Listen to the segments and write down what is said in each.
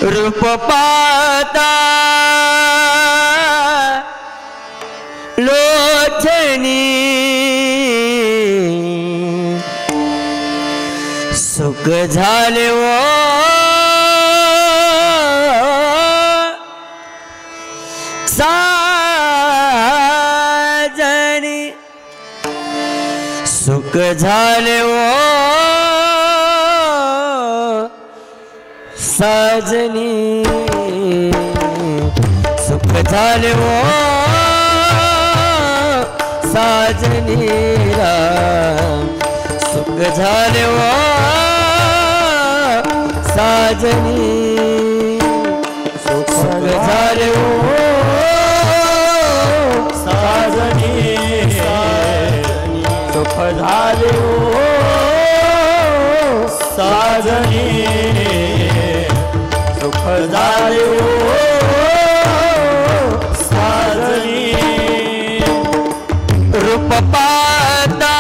रूप पाता लोचनी सुख झाले वो साजनी सुख झाले वो साजनी सुख झाले वो साजनी राम सुख झाले वो साजनी सुख झाले वो साजनी सुख झाले वो साजनी सुख झाले वो साजनी रूप पाता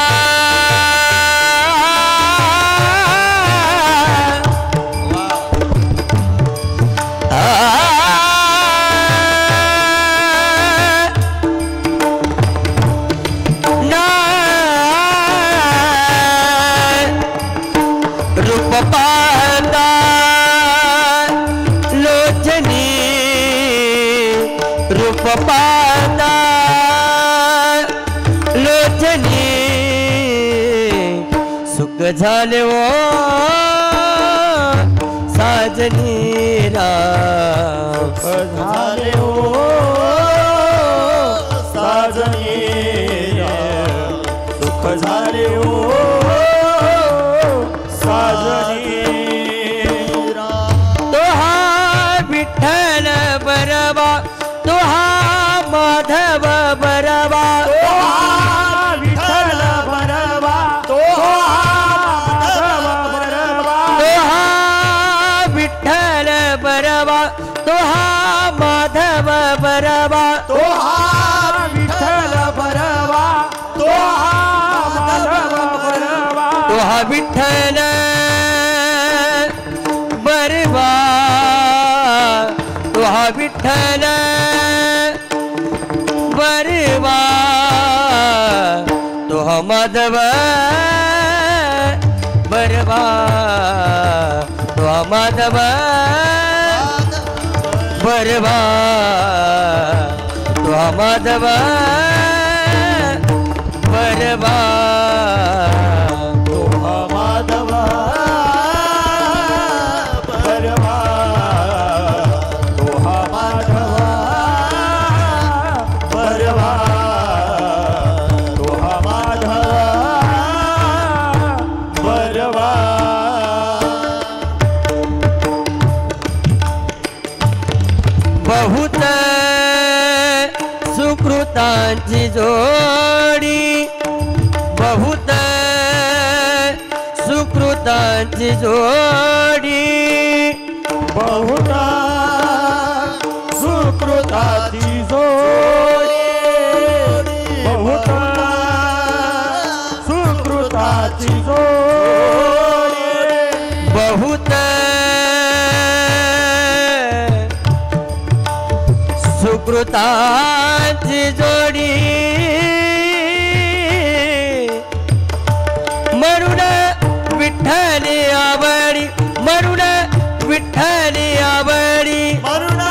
रूप पाता लोचनी रूप पाता लोचनी सुख झाले वो साजनी राम झाले हो साजनी सुख झाले हो साजनी तो हा विठ्ठल बरवा तो हा माधव बरवा विठ्ठल बरवा तो बरवा तो हा विठ्ठल बरवा तो हा माधव बरवा तो विठ्ठल बरवा तो माधव बरवा तो हा विठ्ठल बरवा तो हा विठ्ठल बरवा तो हा माधव बरवा तो हा माधव बरवा तो हा माधव बरवा तो माधव बरवा तो माधव बरवा तो माधव बरवा बहुत सुकृतांची जोडी बहुत सुकृतांची जोडी बहुत सुकृताची जोडी बहुत सुकृताची जोडी बहुत सुकृतांची जोडी मरुण विठ्ठली आवडी मरुण विठ्ठली आवडी मरुण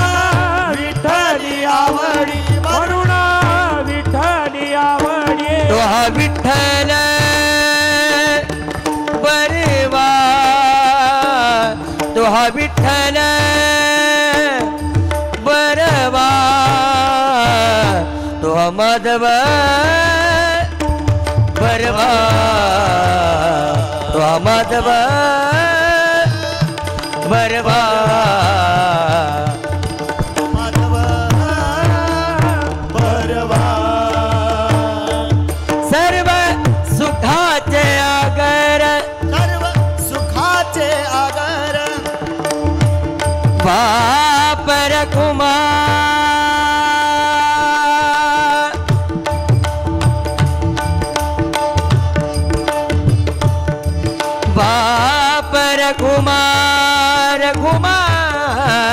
विठ्ठली आवडी मरुण विठ्ठली आवडी तो हा विठ्ठल बरवा तो हा विठ्ठल बरवा तो हा माधव बरवा तो हा माधव बरवा माधव बरवा सर्व सुखाचे आगर सर्व सुखाचे आगर बापर कुमार बापर कुमार कुमार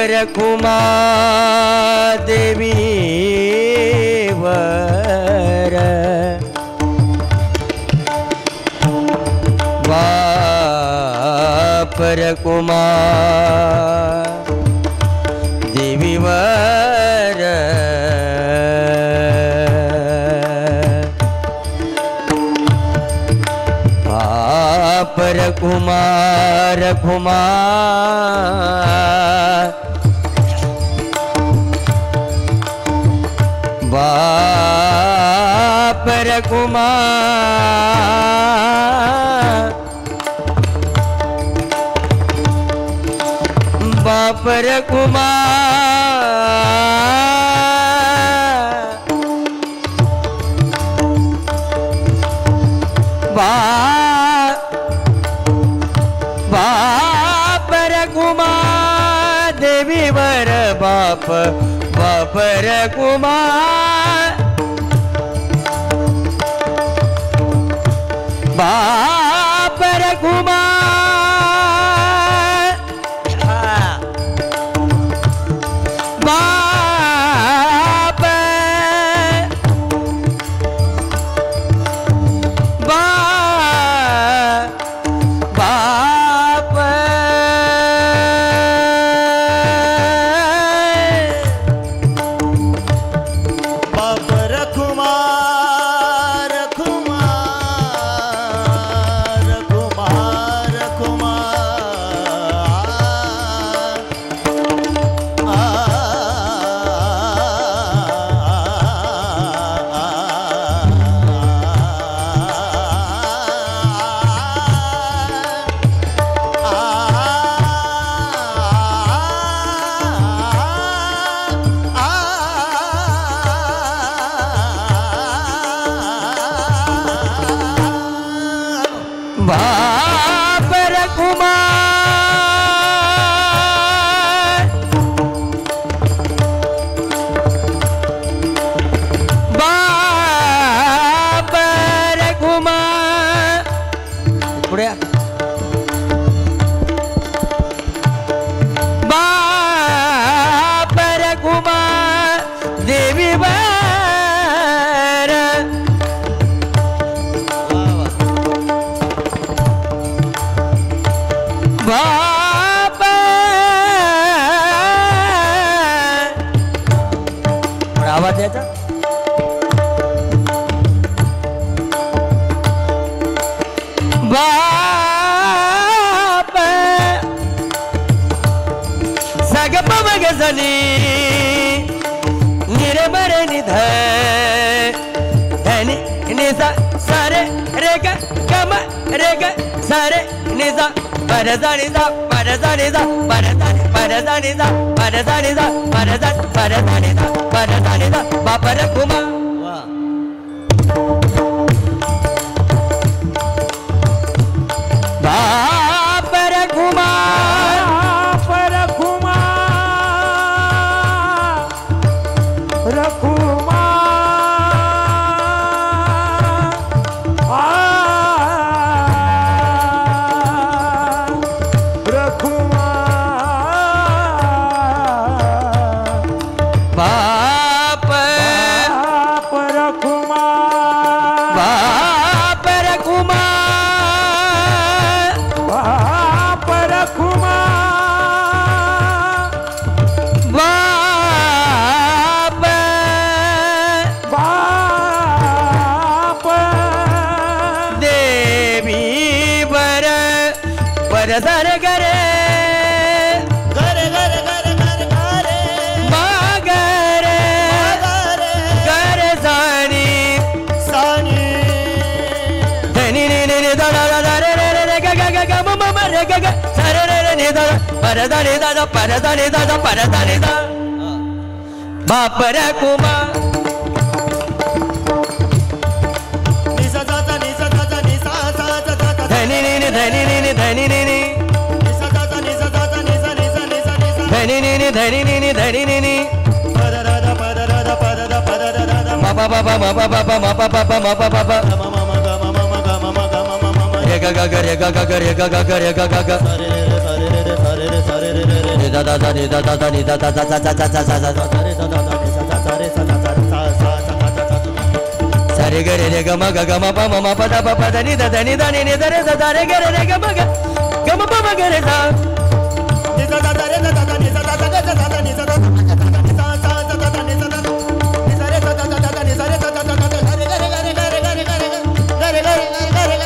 पर कुमा देवी वर पर कुमा देवी वर पर कुमार कुमार पर कुमार पर कुमार पर कुमार देवी वर पर कुमार पर कुमार पर कुमार पर कुमार पुढे पर कुमार देवी वर आवाज द्यायचा बाप सगप मगजनी निर्भर निध धनी निजा सारे रे ग गम रे ग सारे निजा परजा निजा परजा निजा परजा परजा निजा परजा निजा परजा परजा निजा परजा निजा बापर कुमा बापर कुमा पर कुमा रकुमा सर करे गरे गरे गरे गरे गरे मागरे गरे सानी सानी धनी नी नी नी दा दा दा रे रे रे ग ग ग ग म म म रे ग ग सर रे रे नी दा पर दा नी दा पर दा नी दा पर दा नी दा बाप रे कुमा निसा दा दा निसा दा दा निसा दा दा दा धनी नी नी धनी नी नी धनी नी नी धनी नी नी धनी नी नी धनी नी नी ma pa pa pa ma pa pa pa ma pa pa pa ma pa pa pa re ga ga ga re ga ga ga re ga ga ga re ga ga ga re da Sare gare re ga ma ga ma pa ma pa da pa pa da ni da ni da ni da re da re gare re ga ma pa ma gare sa ni da da re da da ni da da ga da da ni da da sa sa da da ni da da ni da re da da ni da re da da gare gare gare gare gare gare gare gare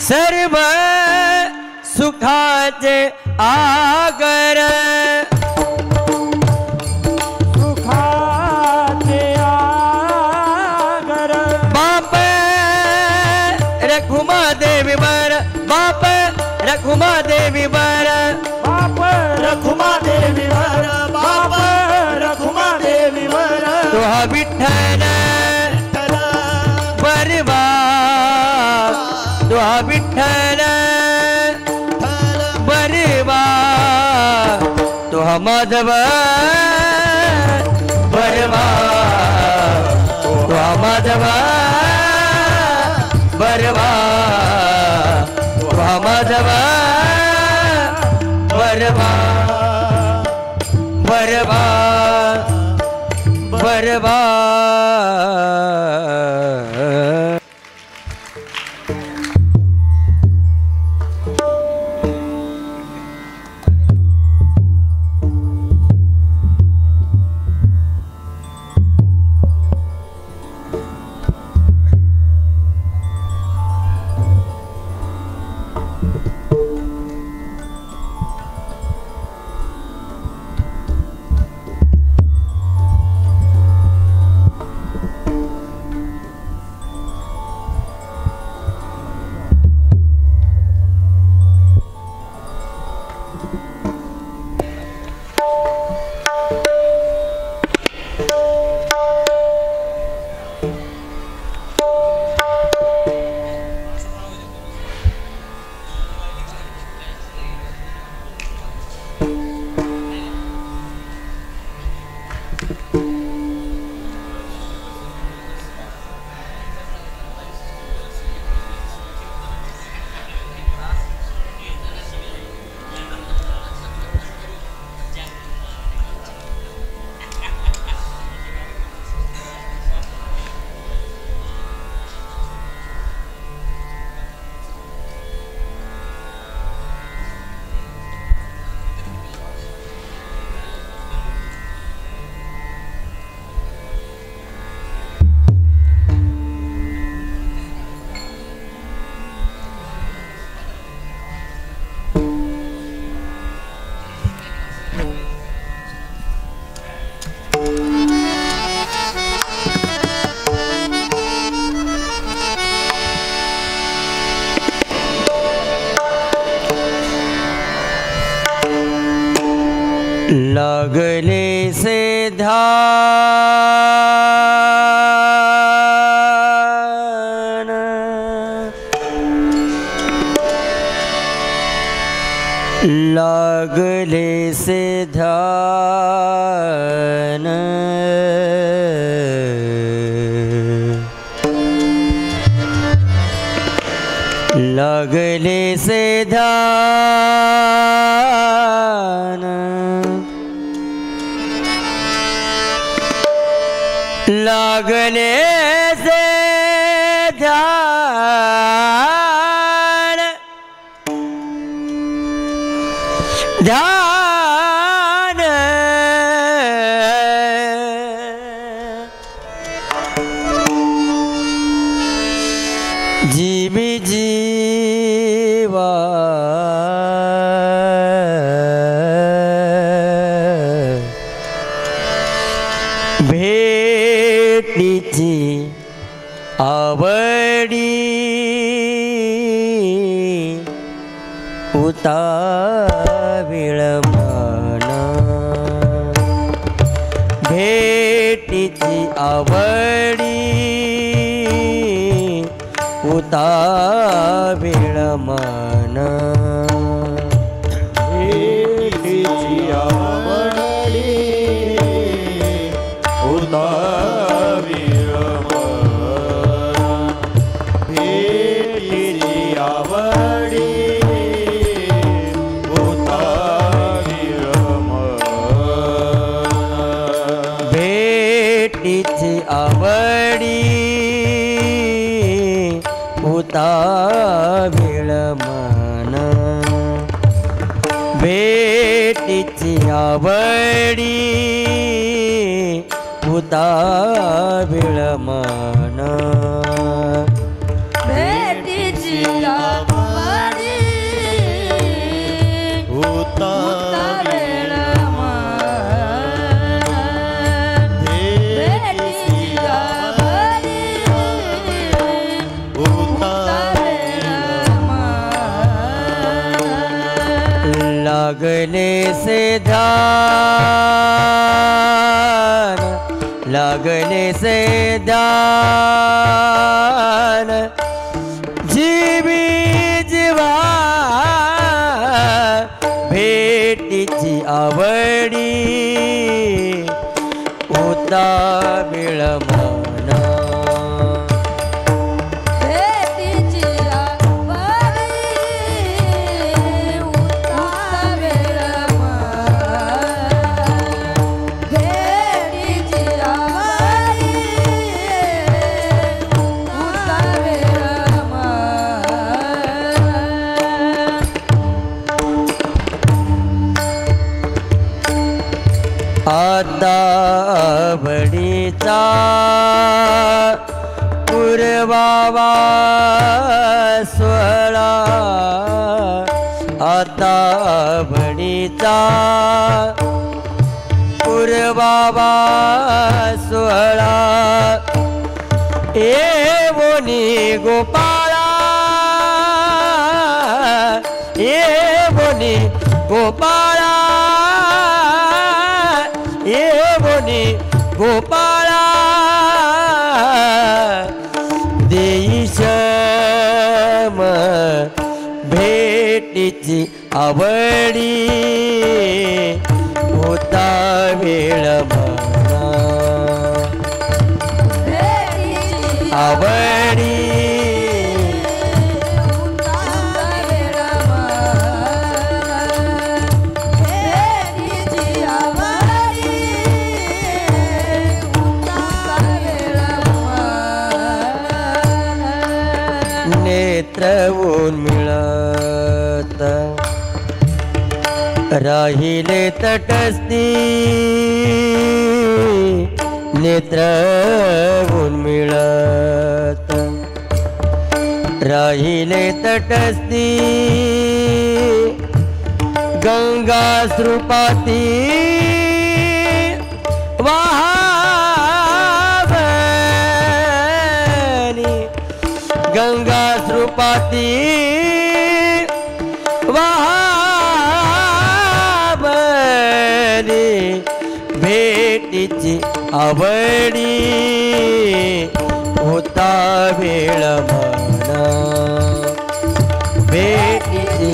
सर्व सुखाचे आगर सुखाचे आगर बाप रखुमा देवी बर बाप रखुमा देवी बर बाप रखुमा देवी बर बाप रखुमा देवी बर तुहा विठ्ठल बरवा तुहा विठ्ठल बरवा तुहा माधव बरवा तुहा माधव बरवा तुहा माधव बरवा बरवा बरवा लागले से ध्यान लागले से ध्यान लागले से ध्यान लागले से ध्यान ध्यान जीवी जीवा भेटीची आवडी उताविळ मन भेटीची आवडी उताविळ मन भेटीची आवडी उताविळ मन भेटीची आवडी उताविळ मन भेटीची आवडी उताविळ मन भेटीची आवडी उताविळ मन भेटीची आवडी उताविळ मन भेटीची आवडी उताविळ मन लागले से ध्यान लागले से ध्यान जीवी जीवा भेटीची आवडी उताविळ मन भेटीची आवडी उताविळ मन भेटीची आवडी उताविळ मन आता बडीचा पूर्वावा स्वळा आता बडीचा पूर्वावा स्वळा एवोनी गोपाळा एवोनी गोपाळा एवोनी गोपाळा देईशम भेटीची आवडी उताविळ मन आवडी उताविळ मन भेटीची आवडी उताविळ मन नेत्र उन्मिळत राहिले तटस्थी नेत्र उन्मिळत राहिले तटस्थी गंगा श्रुपाती वाहवनी गंगा श्रुपाती वाहवनी मने भेटीची आवडी होता वेळ म्हणा भेटीची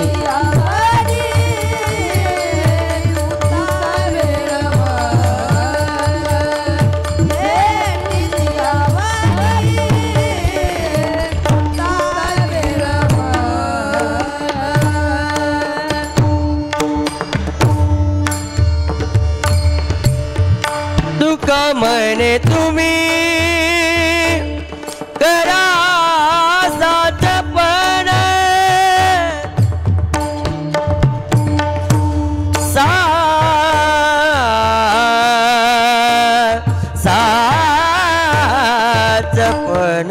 तुका म्हणे तुम्ही करा साचपण साचपण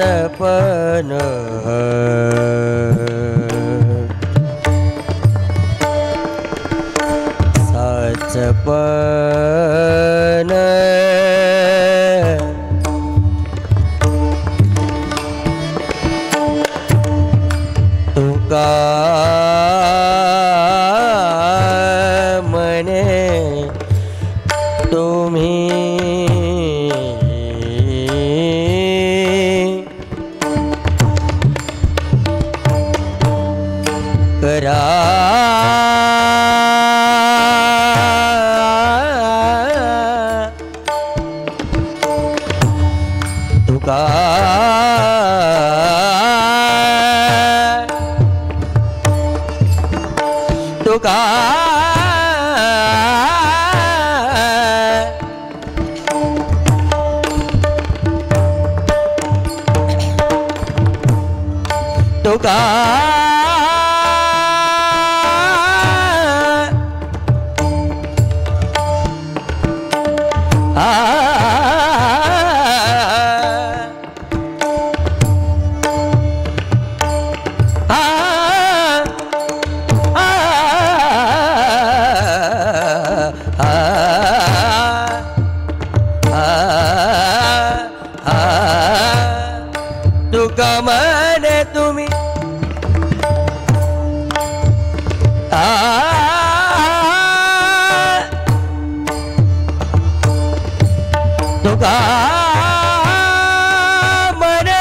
साचपण साचपण तुका म्हणे तुम्ही करा तुका तुका तुका तुका म्हणे तुम्ही तुका म्हणे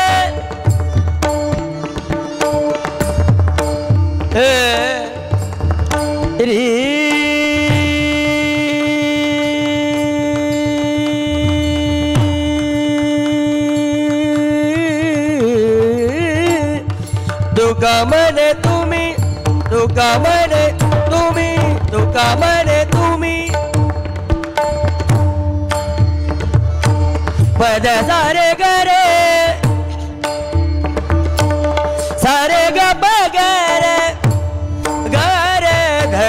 री तुका म्हणे तुम्ही तुका म्हणे तुम्ही तुका म्हणे तुम्ही पद सारे गरे सारे ग बगरे गरे ध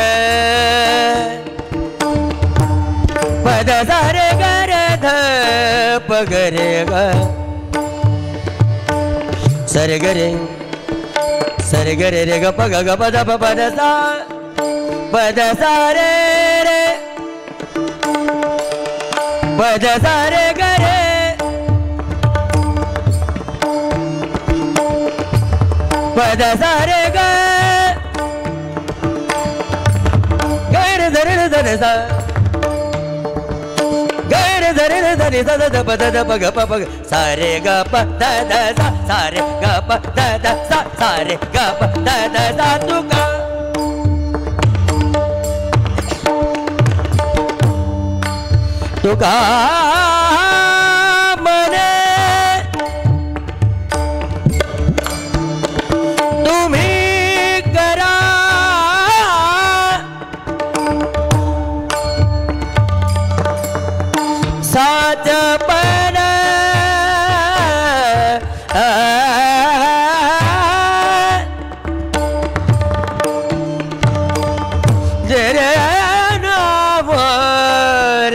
पद सारे गरे ध पगरे ग सरे गरे सरे गरे रे ग प ग ग प द प प द सा रे रे प द सा रे ग रे प द सा रे ग रे ध रे ध रे सा रे ध रे ध रे सा द प द द प ग प प ग सा रे ग प द द सा सा रे ग प द द सा सा रे ग प द द सा तुका तुका म्हणे तुम्ही करा साचपण जरे नावर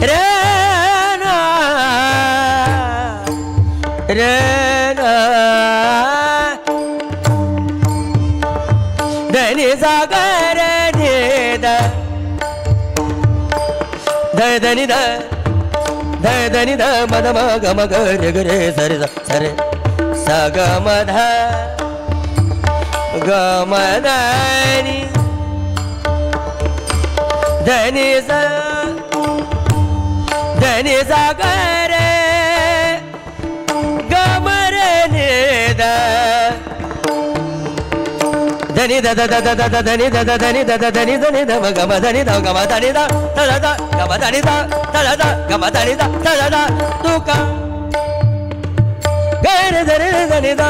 रे ना रे ना धनी सागर దని ద దని ద మద మ గ మ గ రి గ రే సరి సరి స గ మ ధ గ మ ద ని దని స గ రే గ మ రే ని ద దని the the the the the దని ద ద దని ద ద దని దని ద మ గ మ దని ద గ మ దని ద త ద ద గ మ దని ద త ద ద గ మ దని ద త ద ద తు క గ రే ద రే దని ద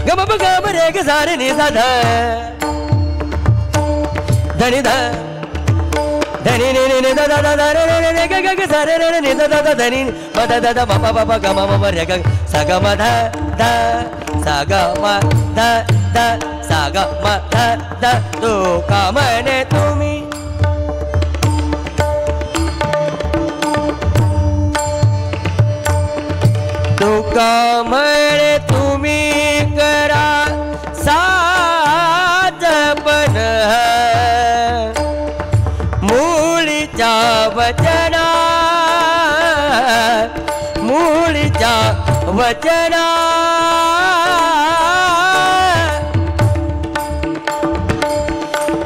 గ మ బ గ మ రే గ స రే ని స ధ దని ద దని ని ని ని the the the the ray రే రే గ గ గ స రే రే ని ద ద ద దని మ ద ద ద మ ప ప ప గ మ మ మ రే గ స గ మ ధ ధ స గ మ ధ ధ స గ మ ధ ధ తు క మ నే तुमी तू का म रे तुमी करा साथ पण मूळीच्या वचना मूळीच्या वचना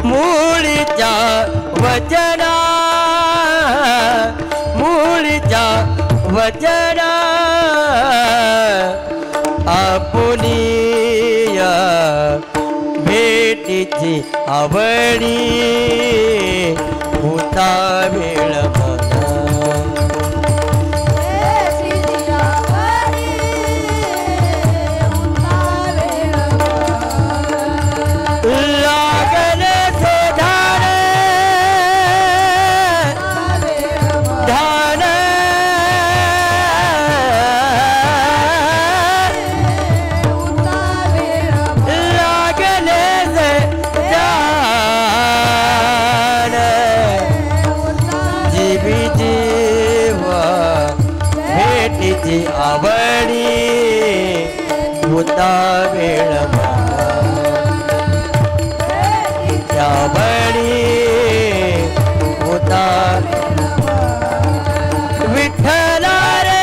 मूळीच्या वचना मूळीच्या वचना आपुनिया भेटीची आवडी होता वेळ आवडी होता वेळ आवडी होता विठ्ठला रे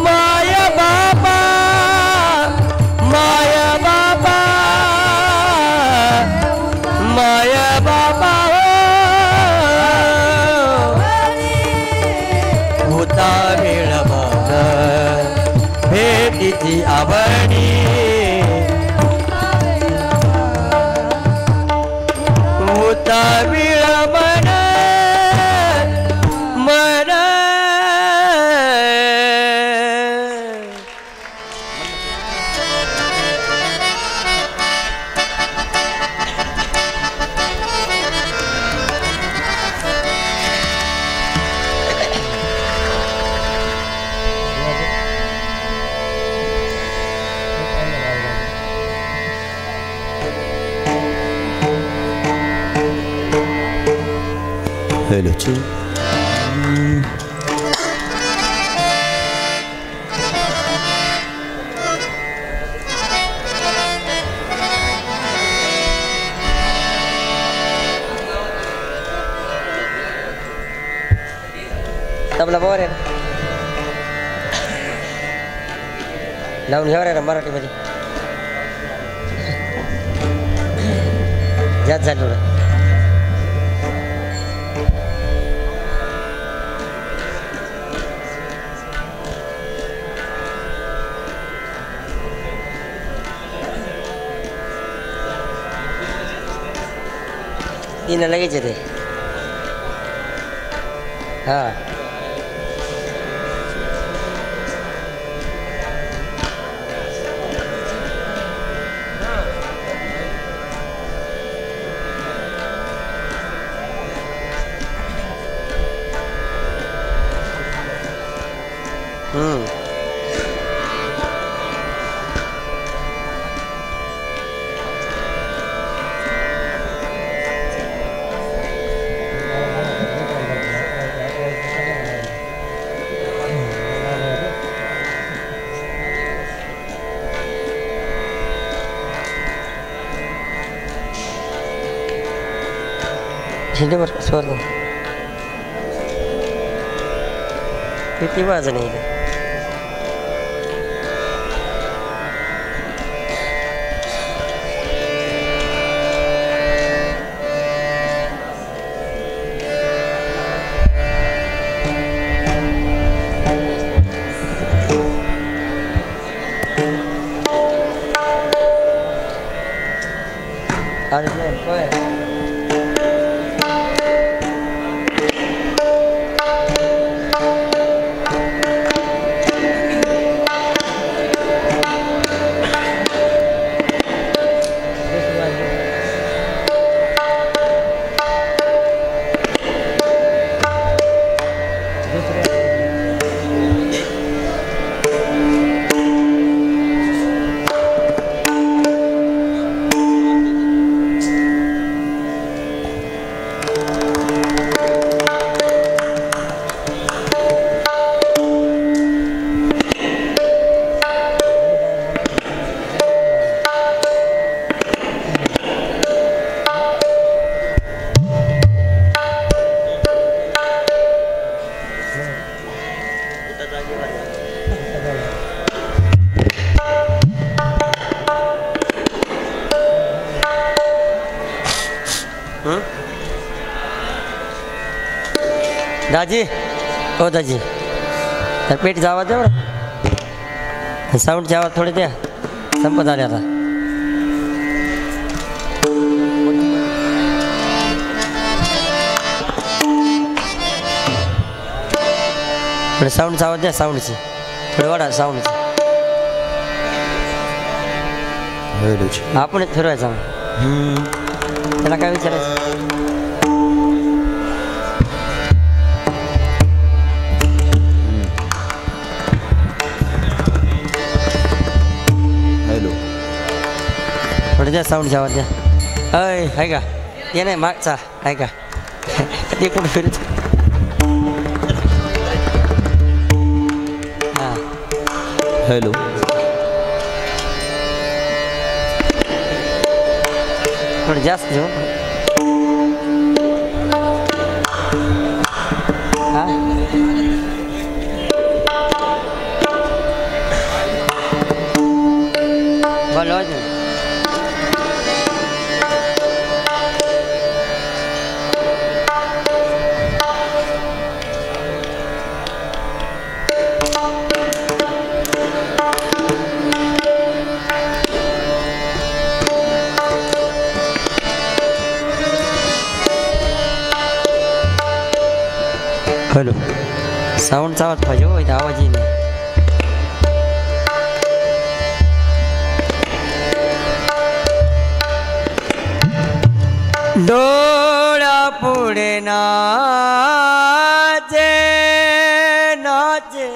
माय बाबा माय बाबा माय बाबा होता वेळ भेटीची आवडी होता वेळ मन मन Hello, Chi. तबला बोर आहे लावून घ्या रे मराठीमध्ये जात झालं तिनं लगेच येते हा झेंडूवर स्वर किती वाजन येईल अरे नाही दाजी हो दाजी तर पेटीचा आवाज द्या बरं साऊंडचे आवाज थोडे द्या संपत आले आता थोडे साऊंडचा आवाज द्या साऊंडचे थोडे वाढा साऊंडचे आपणच फिरवायचा त्याला काय विचारायचं थोडं द्या साऊंडचा आवाज द्या अय आहे का ये नाही मागचा आहे का ते कुठं फिरत हां हॅलो थोडं जास्त घेऊ हां बोलो हॅलो साऊंडचा आवाज पाहिजे हो इथं आवाज येईल डोळा पुढे नाचे नाचे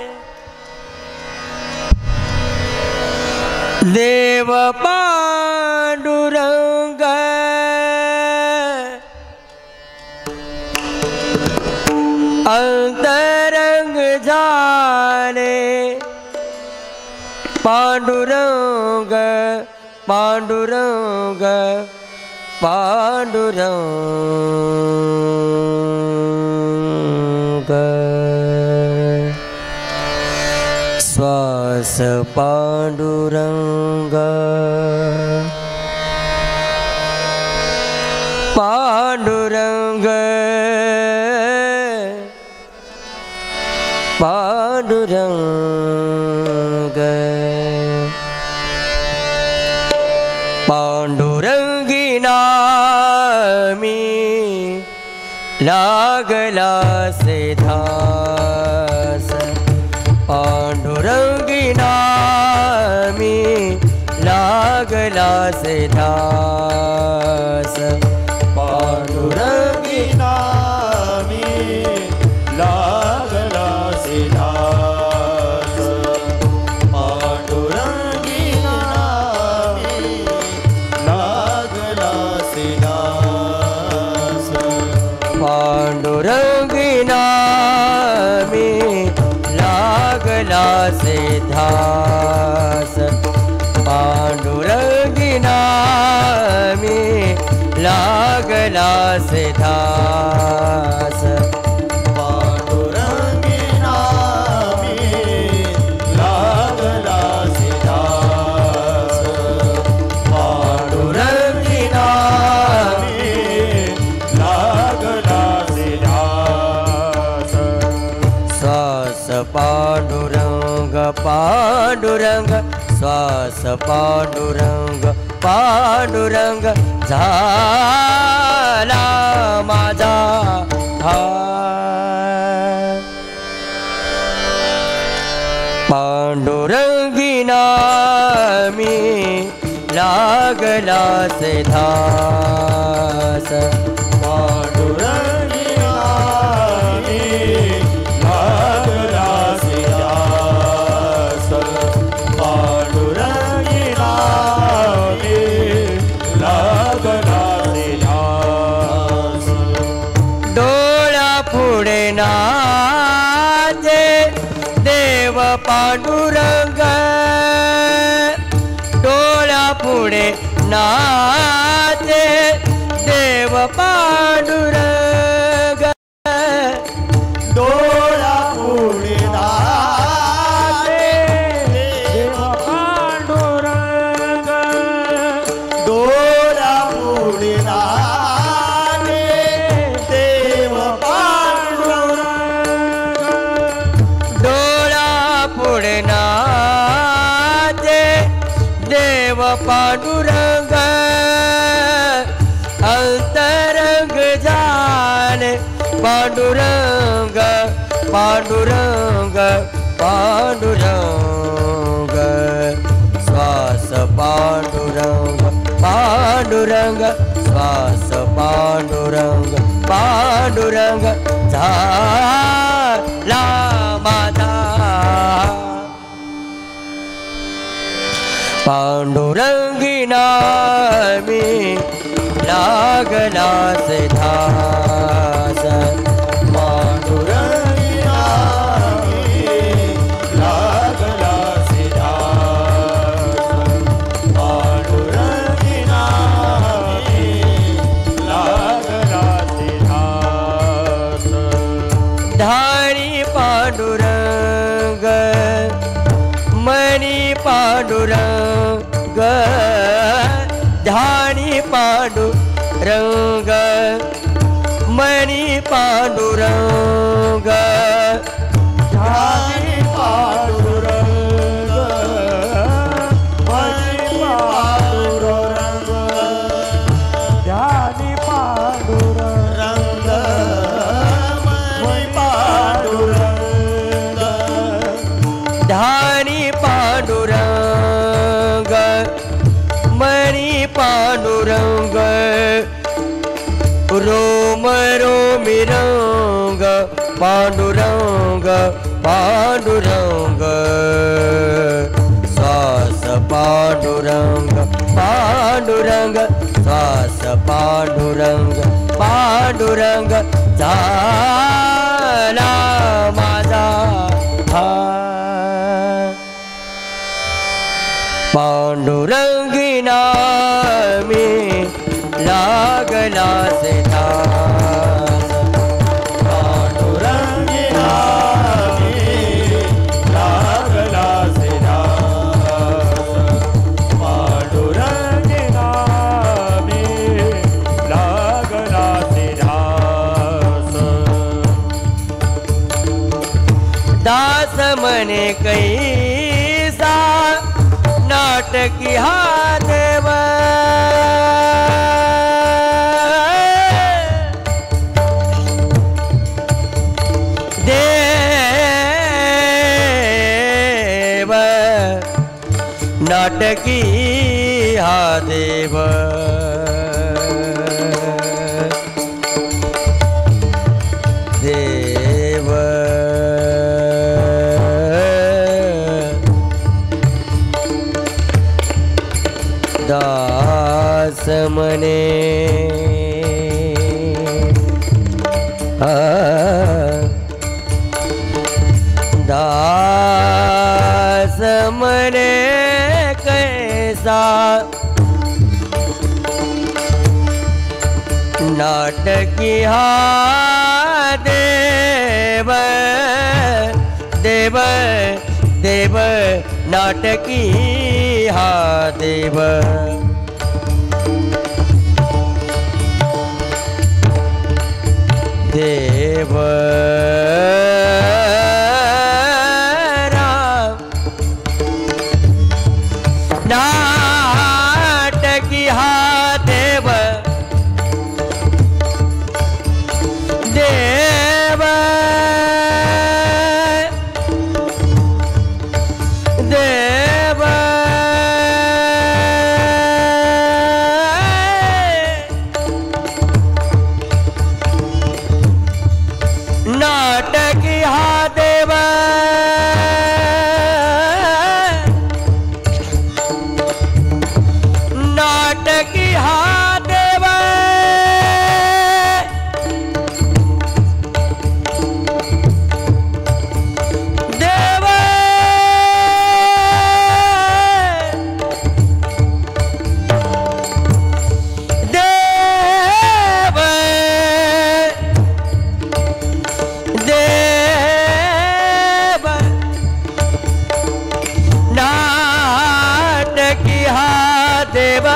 देव पांडुरंग अंतरंग झाले पांडुरंग पांडुरंग पांडुरंग श्वास पांडुरंग पांडुरंग पांडुरंग पांडुरंगी नामी लागला से धास पांडुरंगी नामी लागला से धास पांडुरंगी नामी लागला सिधास पांडुरंगी नामी लागला सिधास पांडुरंगी नामी लागला से धास पांडुरंगी नामी लागला से ध्यास पांडुरंगी नामी लागला से ध्यास पांडुरंगी नामी लागला से ध्यास श्वास पांडुरंग पांडुरंग श्वास पांडुरंग पांडुरंग झाला माझा पांडुरंगी नामी लागला से ध्यास पांडुरंगी नामी लागला से ध्यास पांडुरंगी नामी लागला से ध्यास डोळा पुढे नाचे देव पांडुरंग डोळा पुढे नाचे देव पांडुरंग डोळा पुढे नाचे देव पांडुरंग डोळा पुढे नाचे देव पांडुरंग डोळा पुढे नाचे देव पांडुरंग अंतरंग झाले पांडुरंग पांडुरंग पांडुरंग श्वास पांडुरंग पांडुरंग श्वास पांडुरंग पांडुरंग झाला माझा पांडुरंगी नामी लागला से ध्यास पांडुरंगी नामी लागला से ध्यास पांडुरंगी नामी लागला से ध्यास धाणी पांडुरंग मणी पांडुरंग धाणी पांडुरंग मणी पांडुरंग धाणी पांडुरंग मणी पांडुरंग धाणी पांडुरंग मणी पांडुरंग धाणी पांडुरंग मणी पांडुरंग रोम रोमी रंग पांडुरंग पांडुरंग श्वास पांडुरंग पांडुरंग श्वास पांडुरंग पांडुरंग झाला माझा पांडुरंगी नामी लागला से ध्यास पांडुरंगी नामी लागला से ध्यास पांडुरंगी नामी लागला से ध्यास दास मने कैसा नाटकी हा देव देव नाटकी हा देव देव दास मने दास मने कैसा नाटकी हा देव देव देव नाटकी हा देव देव राम नाटकी हा देव देव देव नाटकी हा देव नाटकी हा देव देव देव देव नाटकी हा देव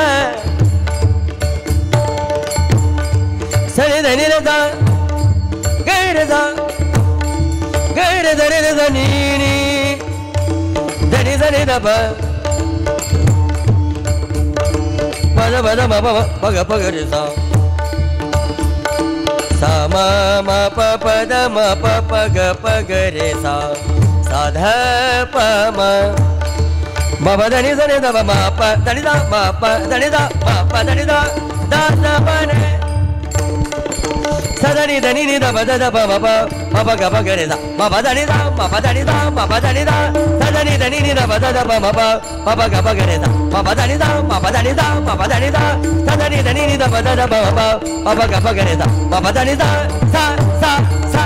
सरे धनी रजा गैरजा गैर धरे धनी धनी धनी दब पद पद म पग पग रे सा सा म प पद म प पग पग रे सा सा ध प म बाबा धनी धनी दब म प धनी दा म प धनी दा म प धनी दा दा द प ने सदनी धनी नि दब द द प म प म प ग प ग रे सा म प धनी दा म प धनी दा म प धनी दा सदनी धनी नि दब द द प म प म प ग प ग रे सा म प धनी दा म प धनी दा म प धनी दा सदनी धनी नि दब द द प म प म प ग प ग रे सा म प धनी दा सा सा सा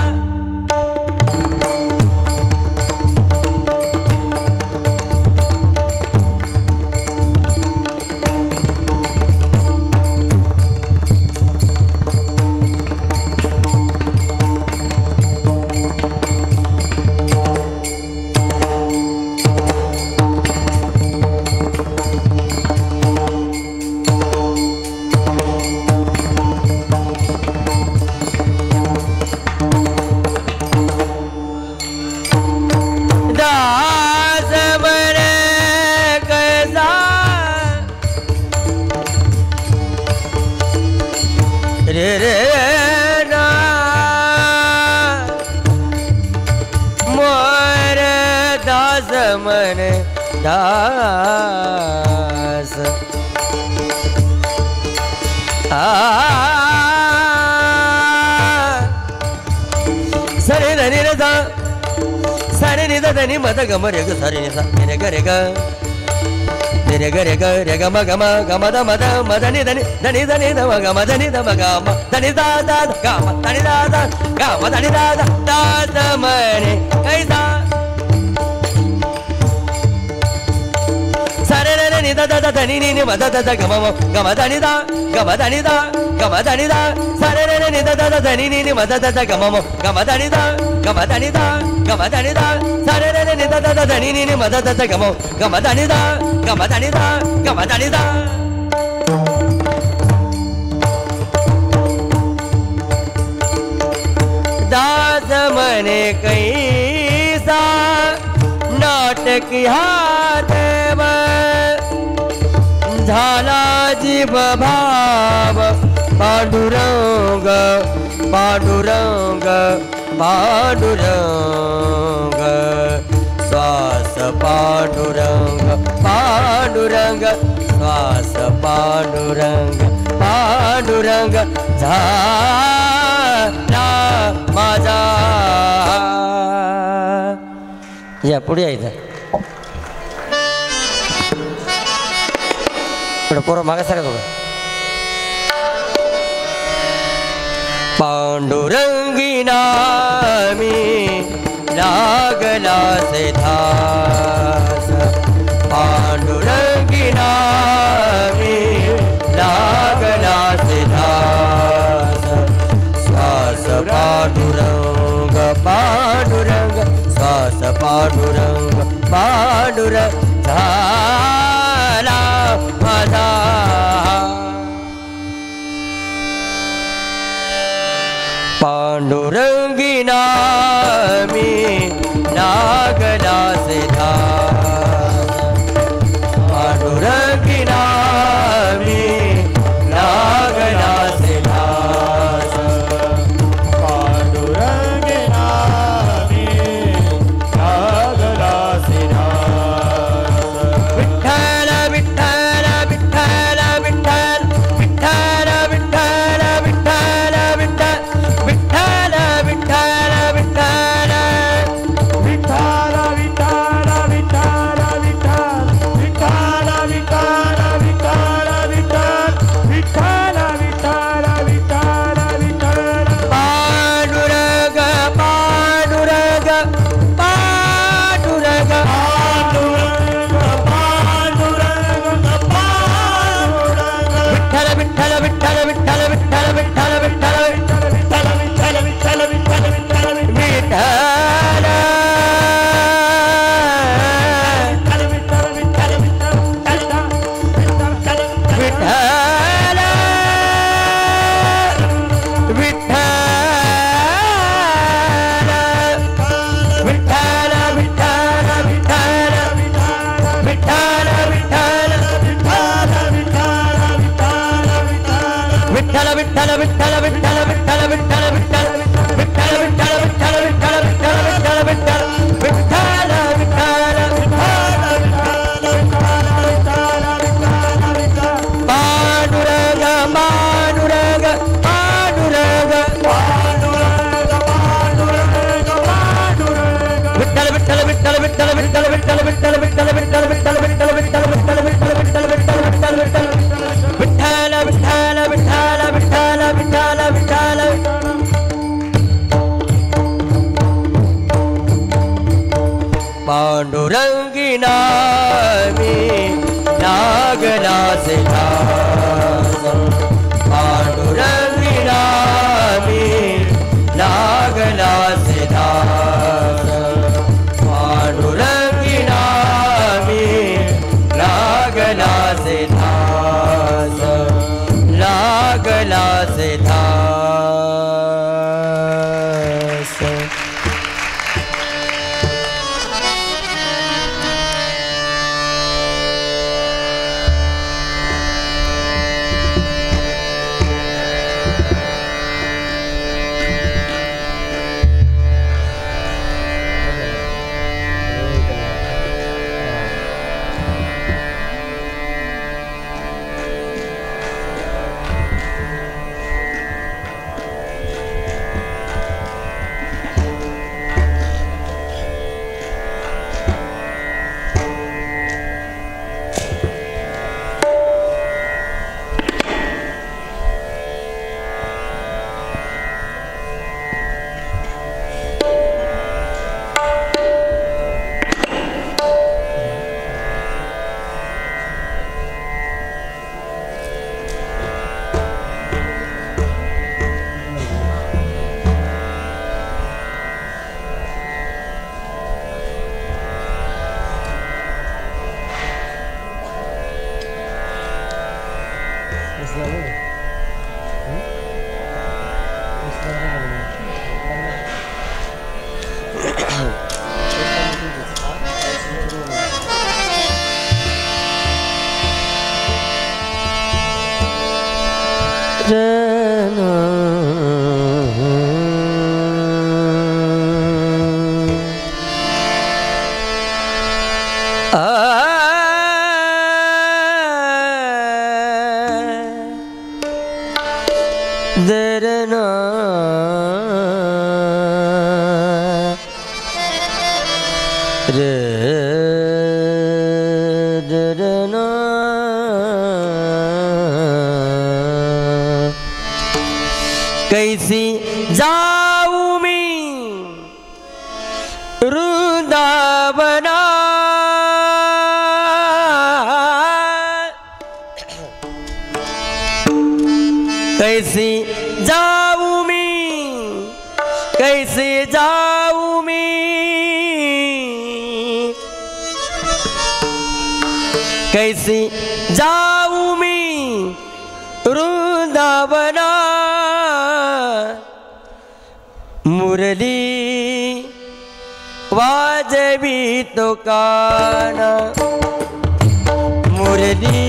दास बने कैसा रे रे ना मोर दास मन दास सरे धनी रजा सरे नि द धनी मद ग म रे ग सरे नि सा रे ग रे ग रे ग रे ग रे ग म ग म ग म द म द म ध नि धनी धनी धनी द म ग म धनी द म ग म धनी दा दा ग म धनी दा दा ग म धनी दा दा दा द म ने कैसा सरे रे रे नि द द द धनी नि नि म द द द ग म ग म धनी दा ग म धनी दा ग म धनी दा सरे रे रे नि द द द धनी नि नि म द द द ग म ग म धनी दा ग म धनी दा ग म धनी दा सरे रे रे नि द द द धनी नि नि म द द द ग म ग म धनी दा ग म धनी दा ग म धनी दा दास मने कैसा नाटकी हा देव झाला जीव भाव पांडुरंग पांडुरंग पांडुरंग श्वास पांडुरंग पांडुरंग श्वास पांडुरंग पांडुरंग झाला माझा या पुढे यायचं थोडं पोरं मागे सर थोडं पांडुरंगी नामी लागला से धास पांडुरंगी नामी लागला से धास पांडुरंग पांडुरंग झाला माझा पांडुरंगी नामी लागला सिधा पांडुरंगी नामी लागला सिधा पांडुरंगी नामी लागला सिधा विठ्ठल विठ्ठल विठ्ठल विठ्ठल विठ्ठल विठ्ठल विठ्ठल विठ्ठल विठ्ठल विठ्ठल विठ्ठल पांडुरंग पांडुरंग पांडुरंग विठ्ठल विठ्ठल विठ्ठल विठ्ठल विठ्ठल विठ्ठल पांडुरंगी नामी लागला सिधा पांडुरंगी नामी लागला सिधा पांडुरंगी नामी लागला सिधा लागला सिधा कैसी जाऊ मी वृंदावना कैसी जाऊ मी कैसे जाऊ मी कैसी जाऊ मी वृंदावना मुरली वाजवी तो काना मुरली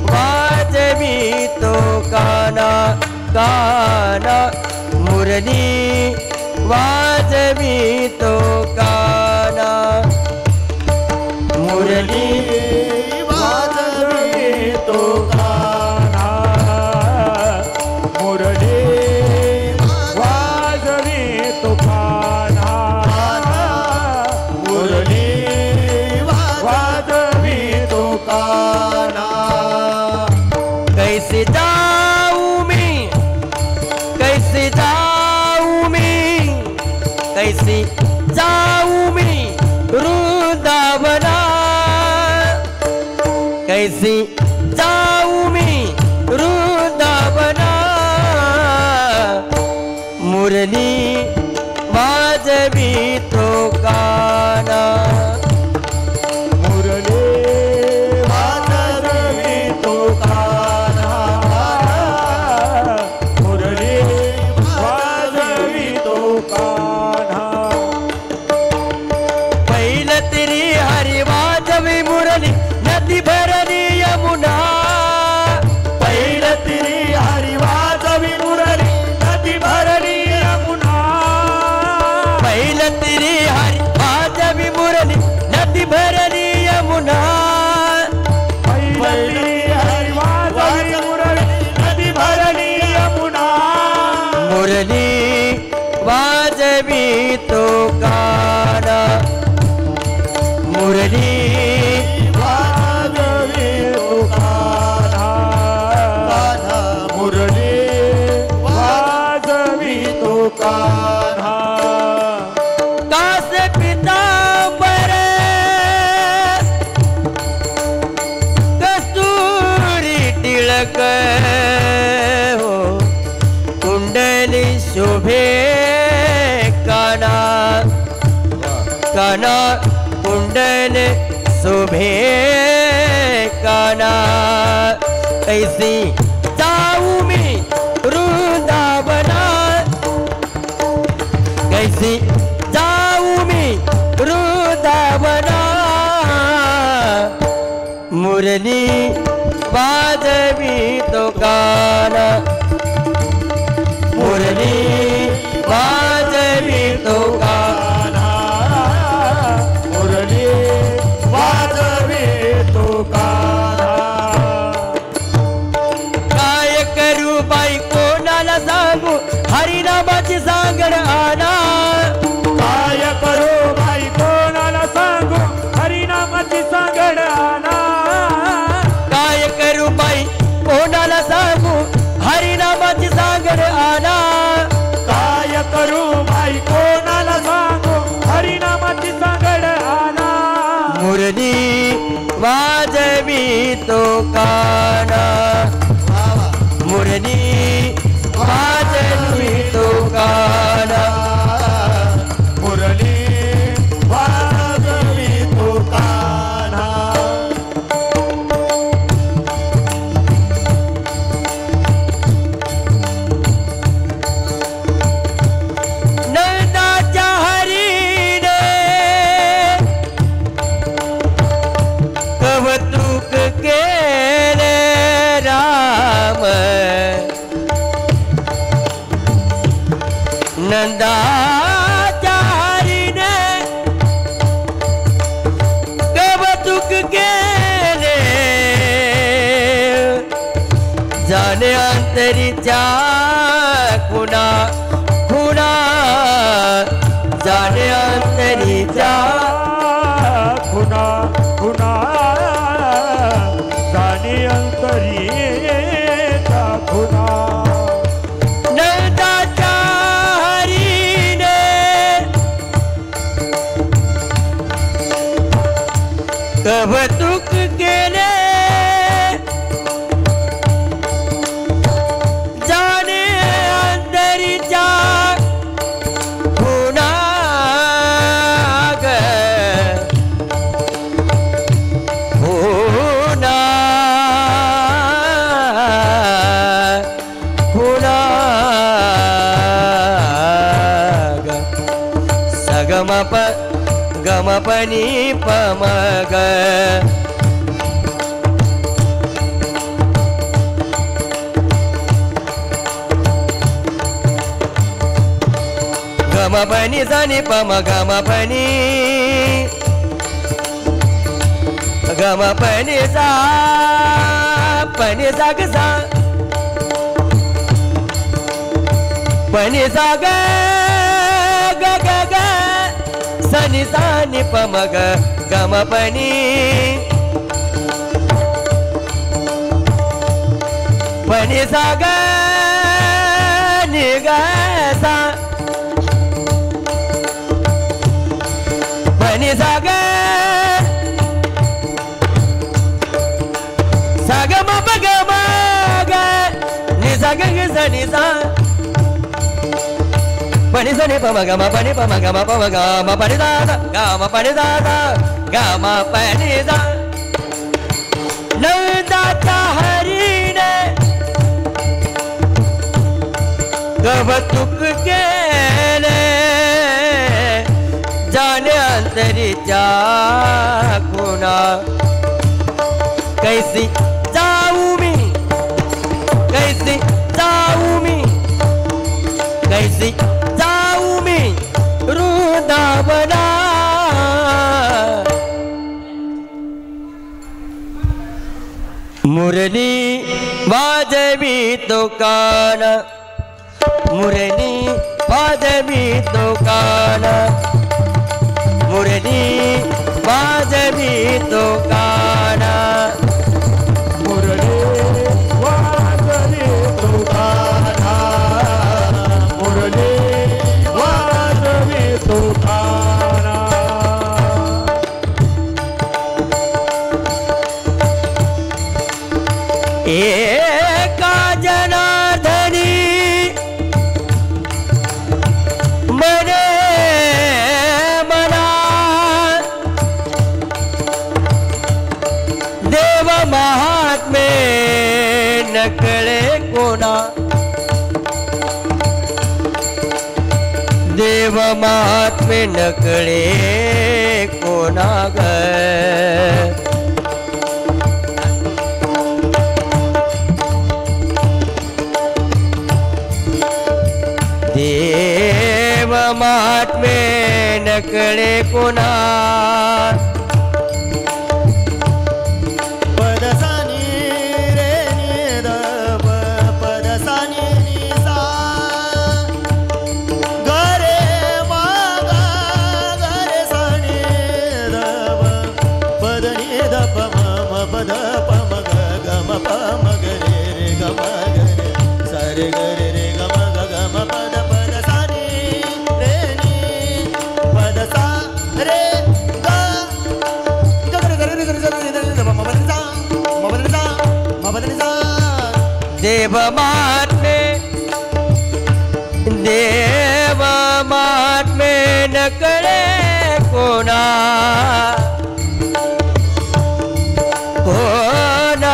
वाजवी तो काना काना मुरली वाजवी तो काना मुरली वाजवी तो काना मुरली वाजवी तो काना मुरली वाजवी तो काना कैसे जाऊ मी कैसे जाऊ मी कैसे जाऊ मी वृंदावना कैसे जाऊ मी वृंदावना मुरली वाजवी तो काना मुरली वाजवी तो काना मुरली वाजवी तो काना पहिलं तरी हरी वाजवी मुरली नदी भरली यमुना पहिलं तरी हरी वाजवी मुरली नदी भरली यमुना पहिलं तरी हरी वाजवी मुरली नदी भरली यमुना पहिलं तरी हरी वाजवी मुरली नदी भरली यमुना मुरली वाजवी तो काना मुरली वाजवी तो काना मुरली वाजवी तो काना कास पितांबर कस्तुरी टिळक हो कुंडली शोभे काना काना कुंडल शोभे काना कैसी जाऊ मी वृंदावना कैसी जाऊ मी वृंदावना मुरली वाजवी तो काना मुरली वाजवी तो काना मुरली वाजवी तो काना काय करू बाई कोणाला सांगू हरिनामाची सांगड आणा काय करू बाई कोणाला सांगू हरिनामाची सांगड आणा काय करू बाई कोणाला सांगू हरिनामाची सांगड आणा काय करू बाई कोणाला सांगू हरिनामाची सांगड आणा मुरली वाजवी तो काना मुरली वाजवी तो काना मुरली वाजवी तो काना नंदाच्या हरीने कौतुक केले राम नंदाच्या हरीने कौतुक केले जाणे अंतरीच्या खुणा खुणा जाणे अंतरीच्या खुना खुना जाणे अंतरीचा खुना नंदाच्या हरीने कौतुक केले जाणे अंतरीच्या खुणा ग हो पनि पमग गम पनि सनि पम गम पनि सा पनि सा ग सा पनि सा ग ग ग ग सनि सा नि पम ग गम पनि सा ग नि ग सा पनि सा ग सा ग म प ग म ग नि सा ग ग सा नि सा पनि सा नि प म ग म पनि प म ग म प म ग म पनि सा सा ग म पनि सा सा ग म पनि सा नंदाचा हरी ने कौतुक केले जाने अंतरीच्या खुणा कैसी जाऊ मी कैसी जाऊ मी कैसी जाऊ मी वृंदावना मुरली वाजवी तो कान मुरली वाजवी तो कान मुरली वाजवी तो कान मुरली वाजवी तुकाना मुरली वाजवी तुकाना एका जनार्दनी मने मना देव महात्मे नकळे कोणा देव महात्मे नकळे कोणा ग देव महात्मे नकळे कोणा पदसानी रे निदव पदसानी निसा गरे मागा गरे सानी दव पद निदप मम पद पम ग गम पम गरे रे गम गरे सारे गरे रे गम ग गम पद पद सानी रे नि पद सा रे ग गरे गरे रे गरे रे मम पद सा देव महात्मे नकळे कोणा कोणा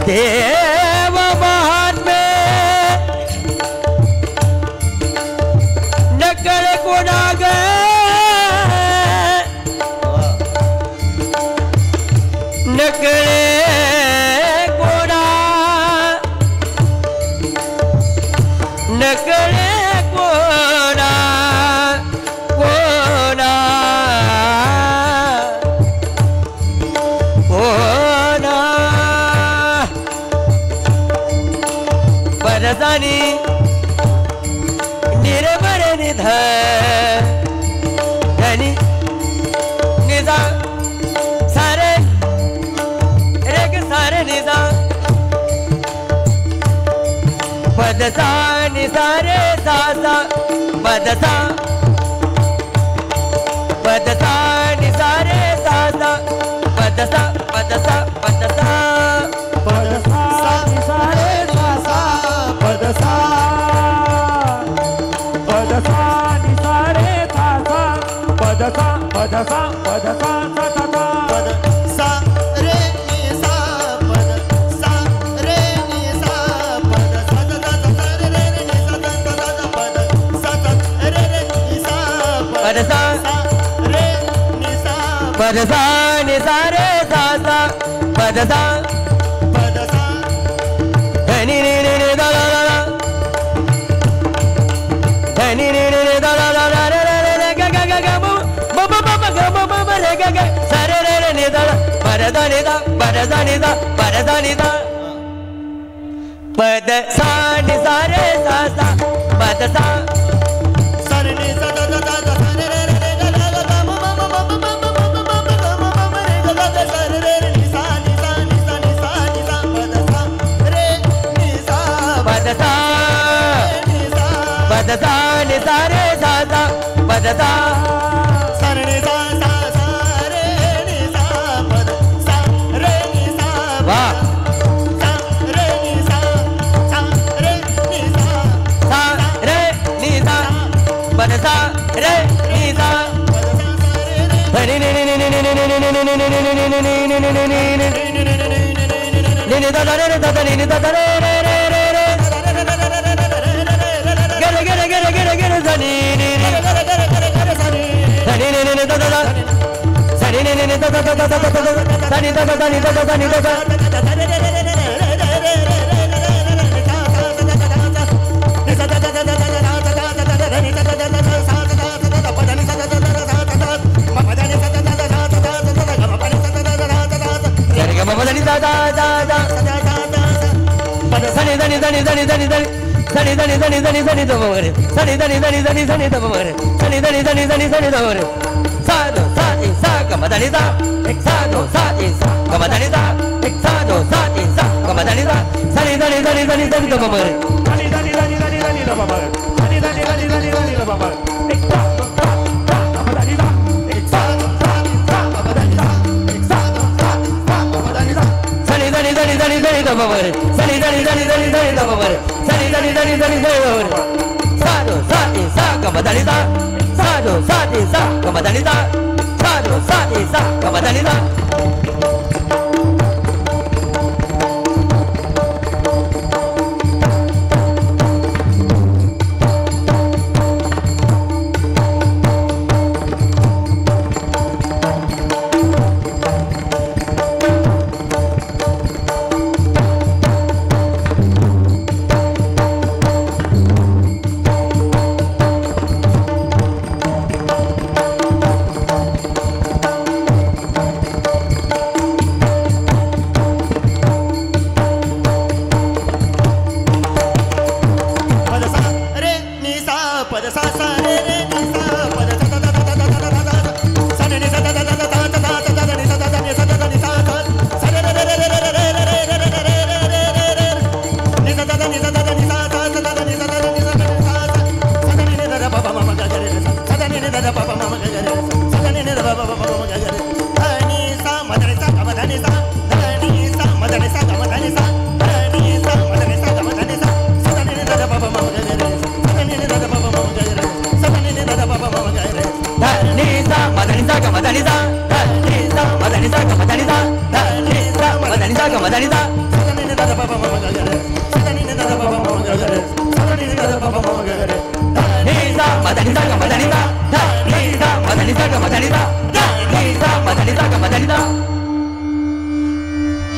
देव महात्मे नकळे कोणा ग नकळे कोणा नकळे कोणा कोणा कोणा परसानी निर्मळ निध धनी निजा सारे रे सारे निजा पदसा निसा रे सा सा पदसा पदसा निसा रे सा सा पदसा पदसा पदसा पदसा निसा रे सा सा पदसा पदसा निसा रे सा सा पदसा पदसा पदसा सा सा पदसा रे नि सा पदसा रे नि सा पदसा सा सा सा पदसा नि सा रे सा सा पदसा पदसा नि नि नि नि दा दा दा नि नि नि नि दा दा दा रे रे रे ग ग ग ग म म म म ग म म रे ग ग सा रे रे रे नि दा पदसा नि दा पदसा नि दा पदसा नि दा पदसा नि सा रे सा सा पदसा सरणी सदा सदा सदा रे रे रे ग ग ग म म म म म म म रे ग ग ग सर रे रे नि सा नि सा नि सा नि सा नि सा पदसा रे नि सा पदसा नि सा पदसा नि सा रे सा सा पदसा सरणी सा सा सा रे नि सा पदसा रे नि सा वाह सा रे नि सा रे नि सा सा रे नि सा पदसा रे नि सा नि नि नि नि नि नि नि नि नि नि नि नि नि नि नि नि नि दा दा रे दा दा नि दा दा रे रे रे रे रे गे गे गे गे गे गे सा नि नि नि सा नि नि नि दा दा दा सा नि नि नि दा दा दा दा दा सा नि दा दा दा नि दा दा दा नि दा दा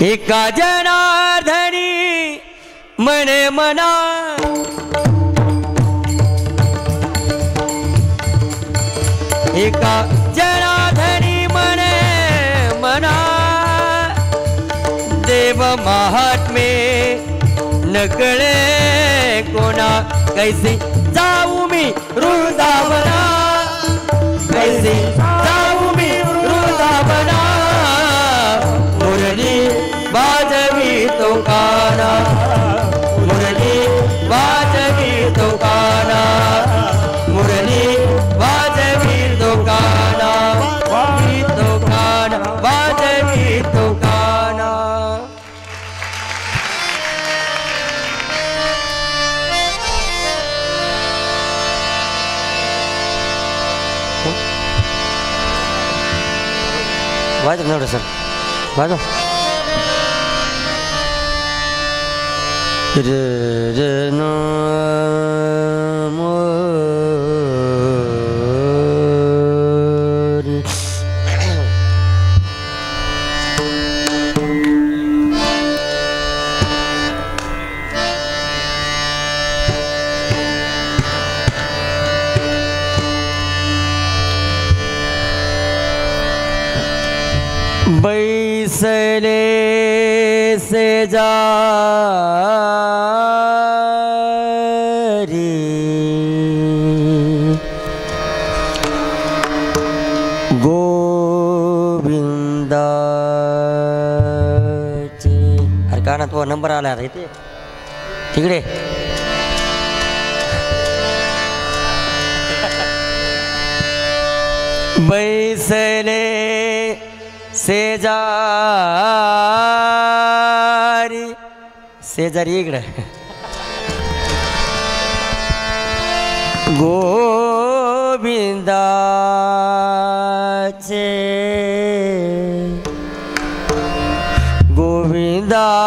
एका जनार्दनी मने मना एका जनार्दनी मने मना देव महात्मे नकळे कोणा कैसे जाऊ मी वृंदावना कैसे जाऊ मी वृंदावना मुरली वाजवी तो काना मुरली वाजवी तो काना मुरली वाजवी तो काना वाजवी तो काना वाजव नव्हतं सर वाजव बैसले से जा गोविंदाचे. अरे का ना तो नंबर आला रे ते तिकडे. बैसले शेजारी शेजारी इकडे गोविंदाचे गोविंदाचे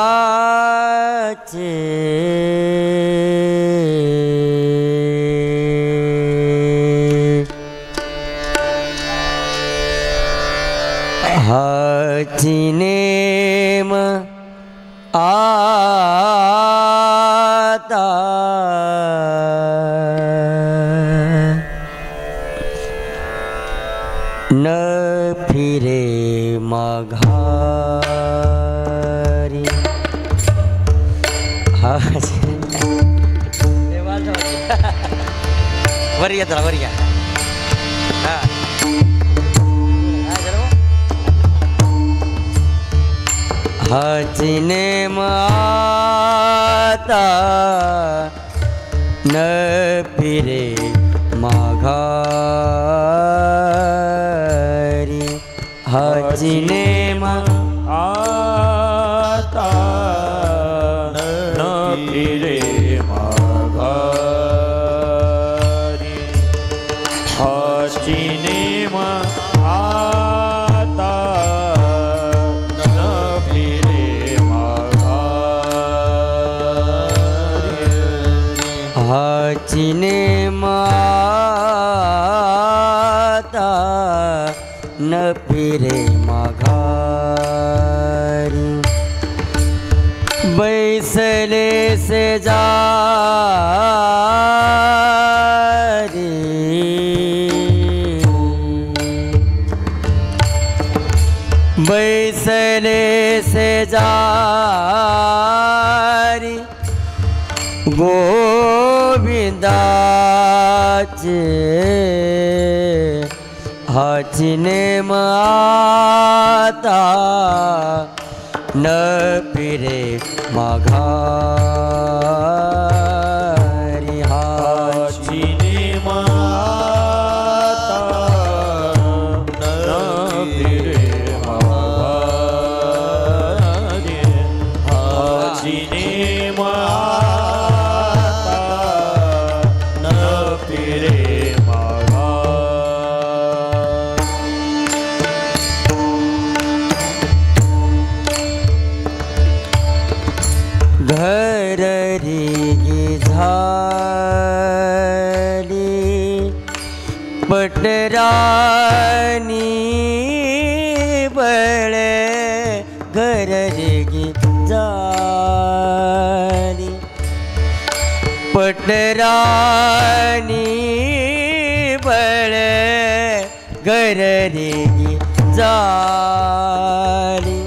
हाची नेम आता न फिरे माघारी. वर या जरा वर या. हाची नेम आता न फिरे माघारी. हाची नेम आता न फिरे माघारी. हाची नेम आता न फिरे माघारी. हाची नेम आता न फिरे माघारी. बैसले से जारी बैसले से जारी गोविंदाचे हाची नेम आता न फिरे माघारी. हाची नेम आता न फिरे माघारी. हाची नेम आता न फिरे घर रिगी झाली पटरानी बळे घर रिगी झाली पटरानी बळे घर रिगी झाली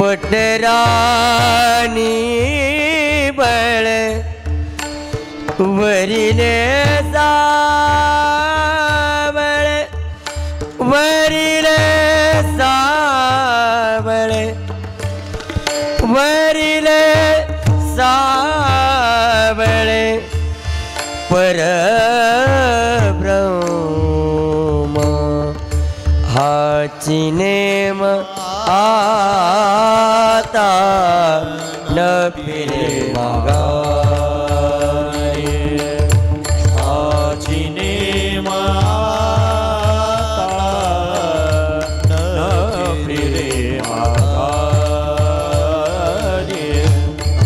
पटरानी बळ वरिले सावळ वरिले सावळ वरिले सावळ परब्रह्म हाची नेम आता न फिरे माघारी. हाची नेम आता न फिरे माघारी.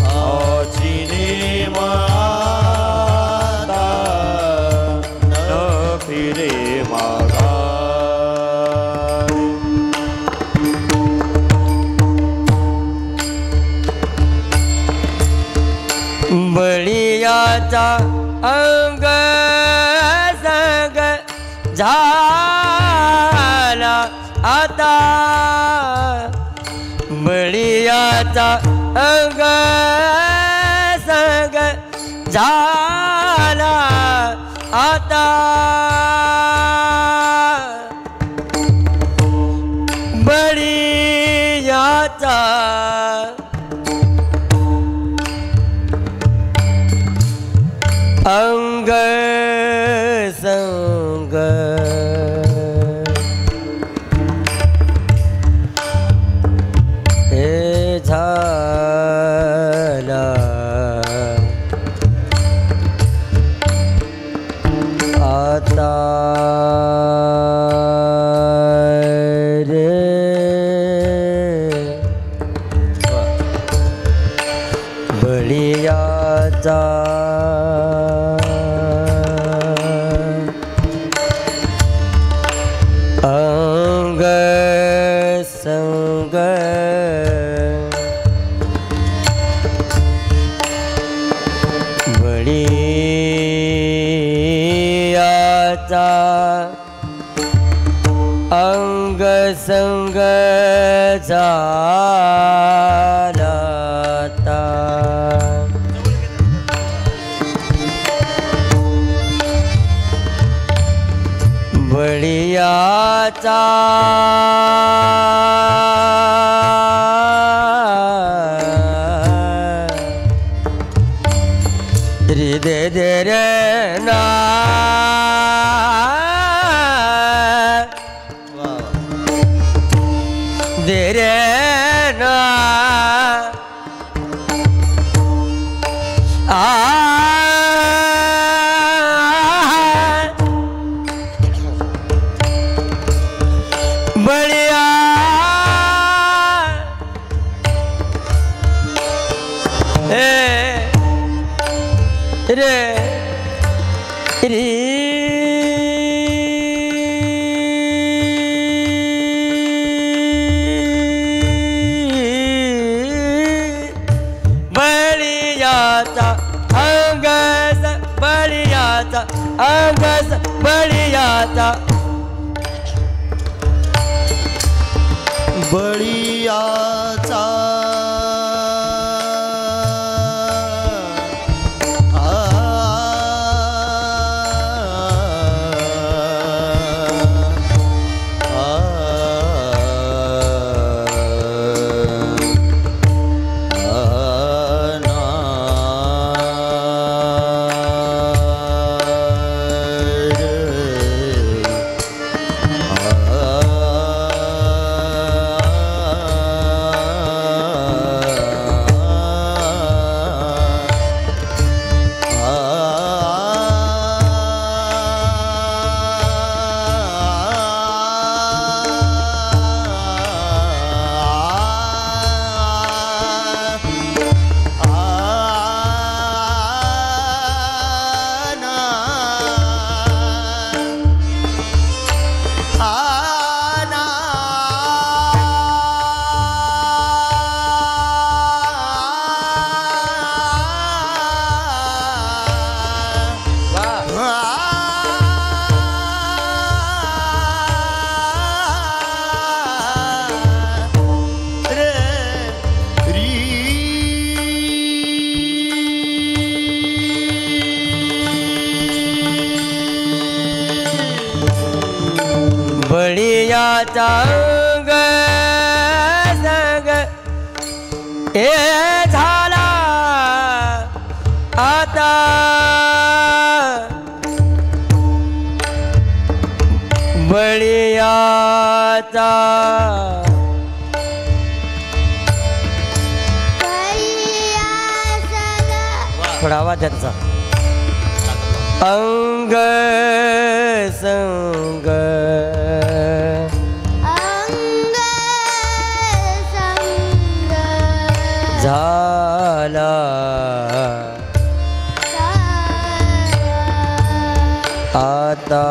हाची नेम आता न फिरे माघारी. बळियाचा अंग संग झाला आता बळीयाचा अंग संग झाला आता बळीयाचा अंग संग हे झाला आता रे बळीयाचा अंग संग बळीयाचा अंग संग झाला आता बळीयाचा हृदय रे ना दे रे ना बळिया रे री बळियाचा अंगस बळियाचा अंगस बळियाचा बळीयाचा बळीयाचा अंग संग हे झाला आता बळीयाचा थोडा आवाज त्यांचा अंग संग झाला आता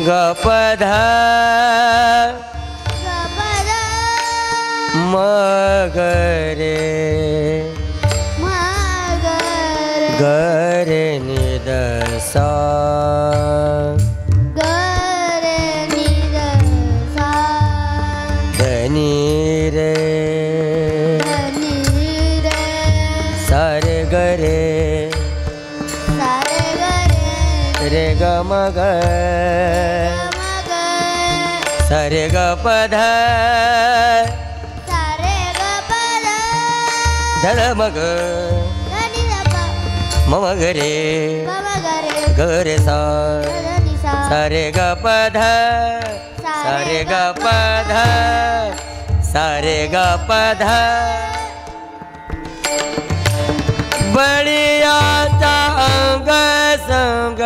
गपध मगरे गरे निद सा धनी रे सारे गरे रे ग मग सारे ग पध धल मग मम गरे गरे सा सारे ग पध सारे ग पध सारे ग पध बढ़िया अंग संग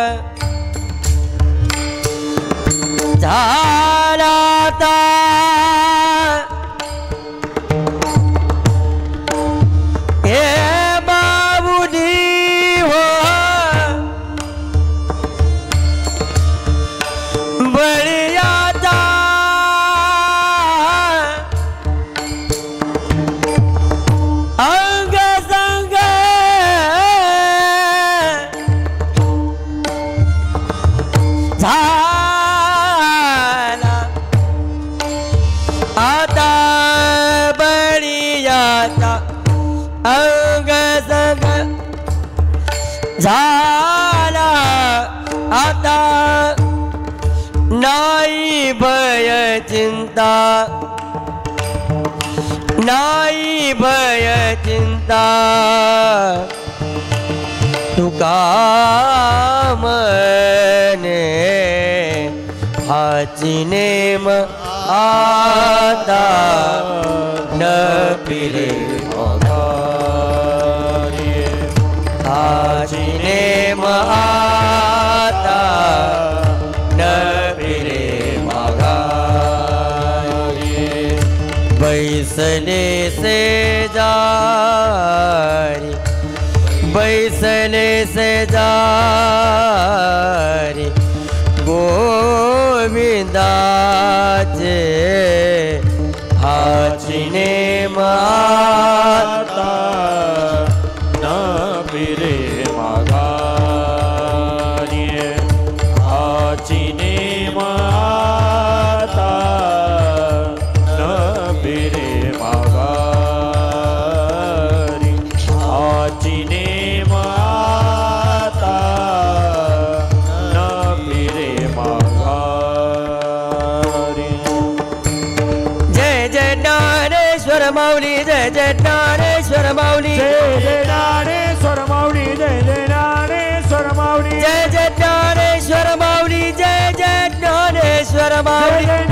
झालाता हे बाबूजी हो बढ़िया था अंग संग आता बढ़िया था अंग संग झाला आता नाई भय चिंता नाई भय चिंता तुका मने हाची नेम आता न पिरे हाची नेम आता न पिरे बैसले से जारी बैसले से जारी गोविंदाचे हाचीने माता न पिरे मागारी हाचीने माता न पिरे मागारी हाचीने माता न पिरे मागारी जय जय ज्ञानेश्वर माऊली जय जय ज्ञानेश्वर माऊली जय जय ज्ञानेश्वर माऊली जय जय ज्ञानेश्वर माऊली जय जय ज्ञानेश्वर माऊली जय जय ज्ञानेश्वर माऊली